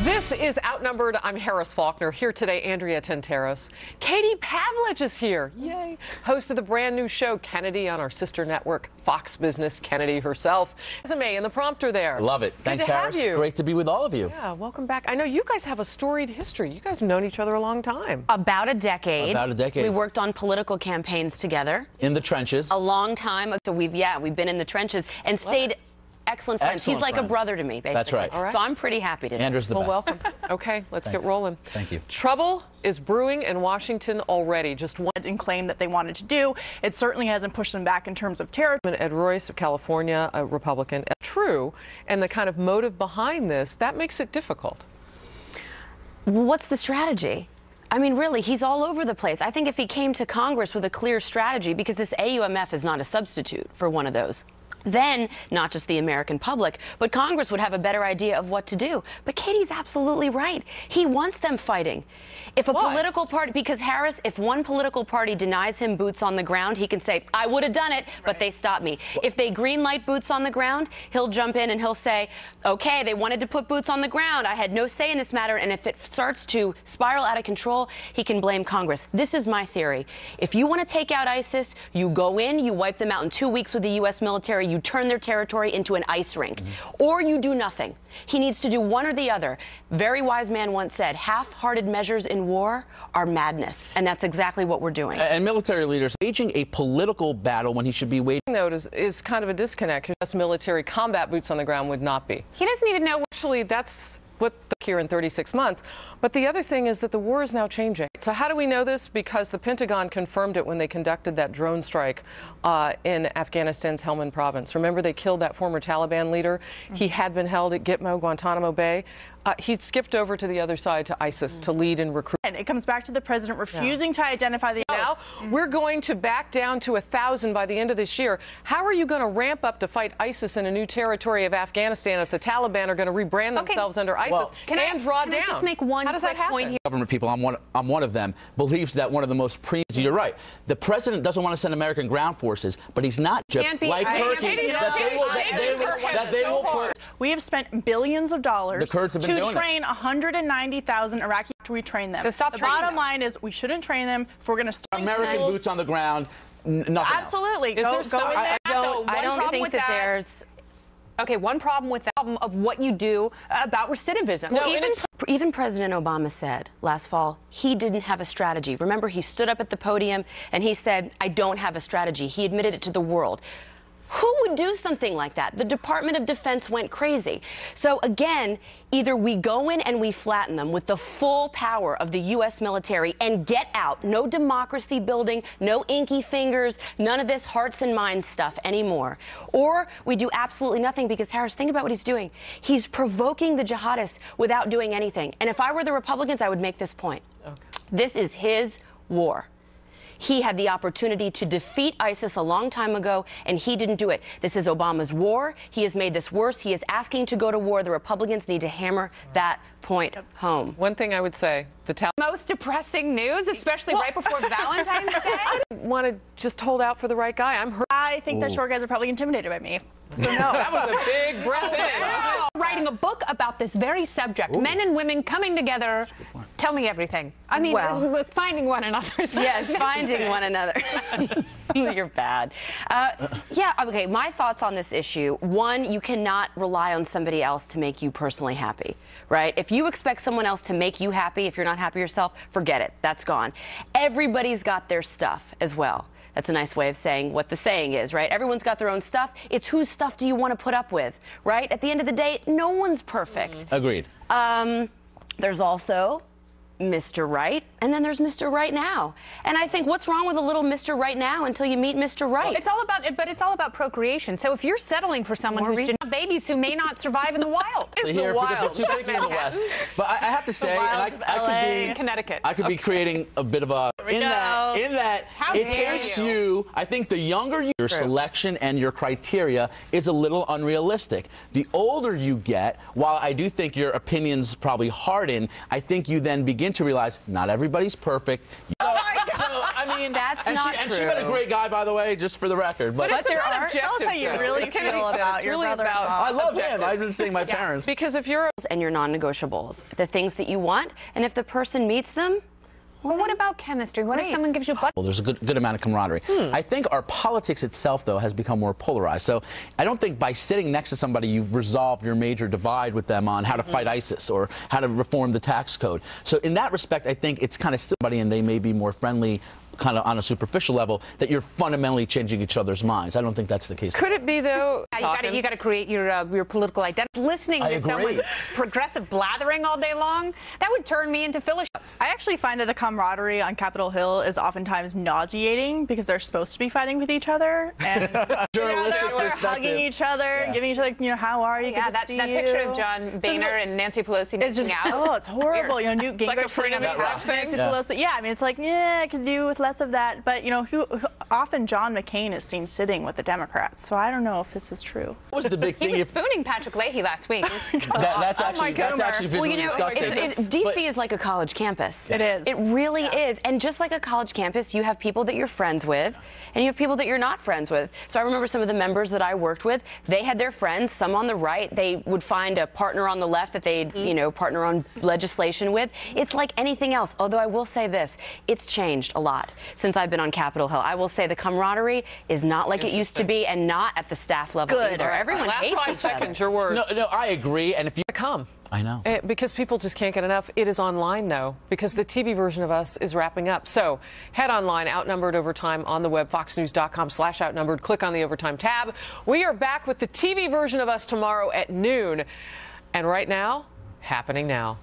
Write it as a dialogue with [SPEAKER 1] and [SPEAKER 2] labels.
[SPEAKER 1] This is Outnumbered. I'm Harris Faulkner. Here today, Andrea Tantaros. Katie Pavlich is here. Yay. Host of the brand new show, Kennedy, on our sister network, Fox Business. Kennedy herself. Resume in the prompter there.
[SPEAKER 2] Love it. Thanks, Harris.
[SPEAKER 1] Have you.
[SPEAKER 2] Great to be with all of you.
[SPEAKER 1] Yeah, welcome back. I know you guys have a storied history. You guys have known each other a long time.
[SPEAKER 3] About a decade.
[SPEAKER 2] About a decade.
[SPEAKER 3] We worked on political campaigns together.
[SPEAKER 2] In the trenches.
[SPEAKER 3] A long time. So we've been in the trenches and stayed excellent friends.
[SPEAKER 2] Excellent
[SPEAKER 3] He's like
[SPEAKER 2] friends.
[SPEAKER 3] a brother to me, basically.
[SPEAKER 2] That's right.
[SPEAKER 1] All right.
[SPEAKER 3] So I'm pretty happy today.
[SPEAKER 2] Andrew's the best.
[SPEAKER 1] Welcome. Okay, let's get rolling.
[SPEAKER 2] Thank you.
[SPEAKER 1] Trouble is brewing in Washington already. Just one
[SPEAKER 4] and claim that they wanted to do. It certainly hasn't pushed them back in terms of territory.
[SPEAKER 1] Ed Royce of California, a Republican. True, and the kind of motive behind this, that makes it difficult.
[SPEAKER 3] What's the strategy? I mean, really, he's all over the place. I think if he came to Congress with a clear strategy, because this AUMF is not a substitute for one of those, then not just the American public, but Congress would have a better idea of what to do. But Katie's absolutely right. He wants them fighting. If a political party, because Harris, if one political party denies him boots on the ground, he can say, I would have done it, but they stopped me. If they green light boots on the ground, he'll jump in and he'll say, okay, they wanted to put boots on the ground. I had no say in this matter. And if it starts to spiral out of control, he can blame Congress. This is my theory. If you want to take out ISIS, you go in, you wipe them out in 2 weeks with the U.S. military, you turn their territory into an ice rink, or you do nothing. He needs to do one or the other. Very wise man once said, half-hearted measures in war are madness, and that's exactly what we're doing.
[SPEAKER 2] And military leaders waging a political battle when he should be waging.
[SPEAKER 1] Though is kind of a disconnect. Just military combat boots on the ground would not be.
[SPEAKER 5] He doesn't even know.
[SPEAKER 1] Actually, that's what here in 36 months. But the other thing is that the war is now changing. So how do we know this? Because the Pentagon confirmed it when they conducted that drone strike in Afghanistan's Helmand province. Remember, they killed that former Taliban leader. He had been held at Gitmo, Guantanamo Bay. He'd skipped over to the other side to ISIS to lead and recruit.
[SPEAKER 4] And it comes back to the president refusing to identify the.
[SPEAKER 1] Now, we're going to back down to 1,000 by the end of this year. How are you going to ramp up to fight ISIS in a new territory of Afghanistan if the Taliban are going to rebrand themselves under ISIS and draw down?
[SPEAKER 5] Can I just make one quick point here?
[SPEAKER 2] Government people, I'm one of them, believes that one of the most you're right. The president doesn't want to send American ground forces, but he's not just like Turkey. That they will put.
[SPEAKER 4] We have spent billions of dollars to train 190,000 Iraqi after we train them.
[SPEAKER 5] So stop
[SPEAKER 4] the
[SPEAKER 5] training
[SPEAKER 4] bottom
[SPEAKER 5] them.
[SPEAKER 4] line is we shouldn't train them if we're going to start
[SPEAKER 2] American
[SPEAKER 4] schools.
[SPEAKER 2] boots on the ground. Nothing
[SPEAKER 4] Absolutely.
[SPEAKER 2] Else.
[SPEAKER 4] Go in there.
[SPEAKER 3] I don't think that there's...
[SPEAKER 5] Okay, one problem with that of what you do about recidivism.
[SPEAKER 3] Well, even President Obama said last fall he didn't have a strategy. Remember, he stood up at the podium and he said, I don't have a strategy. He admitted it to the world. Who would do something like that? The Department of Defense went crazy. So again, either we go in and we flatten them with the full power of the U.S. military and get out. No democracy building, no inky fingers, none of this hearts and minds stuff anymore. Or we do absolutely nothing because, Harris, think about what he's doing. He's provoking the jihadists without doing anything. And if I were the Republicans, I would make this point. Okay. This is his war. He had the opportunity to defeat ISIS a long time ago, and he didn't do it. This is Obama's war. He has made this worse. He is asking to go to war. The Republicans need to hammer that point home.
[SPEAKER 1] One thing I would say,
[SPEAKER 5] most depressing news, especially right before Valentine's Day.
[SPEAKER 1] I want to just hold out for the right guy. I'm hurt.
[SPEAKER 4] I think that short guys are probably intimidated by me. So no.
[SPEAKER 1] That was a big breath in.
[SPEAKER 5] Writing a book about this very subject, men and women coming together. Tell me everything. I mean, finding one another.
[SPEAKER 3] Yes, finding one another. You're bad. Yeah, okay, my thoughts on this issue. One, you cannot rely on somebody else to make you personally happy, right? If you expect someone else to make you happy, if you're not happy yourself, forget it. That's gone. Everybody's got their stuff as well. That's a nice way of saying what the saying is, right? Everyone's got their own stuff. It's whose stuff do you want to put up with, right? At the end of the day, no one's perfect.
[SPEAKER 2] Agreed.
[SPEAKER 3] There's also Mr. Right, and then there's Mr. Right Now. And I think, what's wrong with a little Mr. Right Now until you meet Mr. Right?
[SPEAKER 5] Well, it's all about procreation. So if you're settling for someone who's just babies who may not survive in the wild.
[SPEAKER 1] It's
[SPEAKER 2] here
[SPEAKER 1] the wild.
[SPEAKER 2] Because we're too picky in the West. But I have to say, and I could be
[SPEAKER 5] in Connecticut.
[SPEAKER 2] I could be creating a bit of a in that it takes you. I think the younger your selection and your criteria is a little unrealistic. The older you get, while I do think your opinions probably harden, I think you then begin to realize not everybody's perfect. So I mean, mean,
[SPEAKER 3] that's
[SPEAKER 2] and
[SPEAKER 3] not
[SPEAKER 2] she met a great guy, by the way, just for the record.
[SPEAKER 1] But it's
[SPEAKER 3] there
[SPEAKER 1] about
[SPEAKER 3] are.
[SPEAKER 1] objectives.
[SPEAKER 4] Tell us how you really feel about your brother.
[SPEAKER 2] I love him. I've been seeing my parents.
[SPEAKER 1] Because if you're
[SPEAKER 3] and your non-negotiables, the things that you want, and if the person meets them,
[SPEAKER 5] well, what about chemistry? What if someone gives you butt?
[SPEAKER 2] Well, there's a good amount of camaraderie. I think our politics itself, though, has become more polarized. So I don't think by sitting next to somebody you've resolved your major divide with them on how to fight ISIS or how to reform the tax code. So in that respect, I think it's kind of somebody, and they may be more friendly kind of on a superficial level, that you're fundamentally changing each other's minds. I don't think that's the case.
[SPEAKER 1] Could it be, though?
[SPEAKER 5] You got to create your political identity. Listening to someone's progressive blathering all day long, that would turn me into Phyllis.
[SPEAKER 4] I actually find that the camaraderie on Capitol Hill is oftentimes nauseating because they're supposed to be fighting with each other and they're hugging each other and giving each other, how are you?
[SPEAKER 5] Yeah, that picture of John Boehner and Nancy Pelosi making out.
[SPEAKER 4] Oh, it's horrible. Newt Gingrich sitting on the couch with Nancy Pelosi. Yeah, I mean, it's like, I could do with less of that. But, often John McCain is seen sitting with the Democrats. So I don't know if this is true.
[SPEAKER 2] What was the big thing?
[SPEAKER 5] He was spooning Patrick Leahy last week.
[SPEAKER 2] That's actually visually disgusting.
[SPEAKER 3] D.C. is like a college campus.
[SPEAKER 4] It is.
[SPEAKER 3] It really is. And just like a college campus, you have people that you're friends with, and you have people that you're not friends with. So I remember some of the members that I worked with, they had their friends, some on the right. They would find a partner on the left that they'd, partner on legislation with. It's like anything else. Although I will say this, it's changed a lot since I've been on Capitol Hill. I will say the camaraderie is not like it used to be, and not at the staff level either. Everyone hates
[SPEAKER 1] Last 5
[SPEAKER 3] each other.
[SPEAKER 1] seconds, your words.
[SPEAKER 2] No, I agree. And if you
[SPEAKER 1] come.
[SPEAKER 2] I know.
[SPEAKER 1] Because people just can't get enough. It is online, though, because the TV version of us is wrapping up. So head online, Outnumbered Overtime on the web, foxnews.com/outnumbered. Click on the Overtime tab. We are back with the TV version of us tomorrow at noon. And right now, happening now.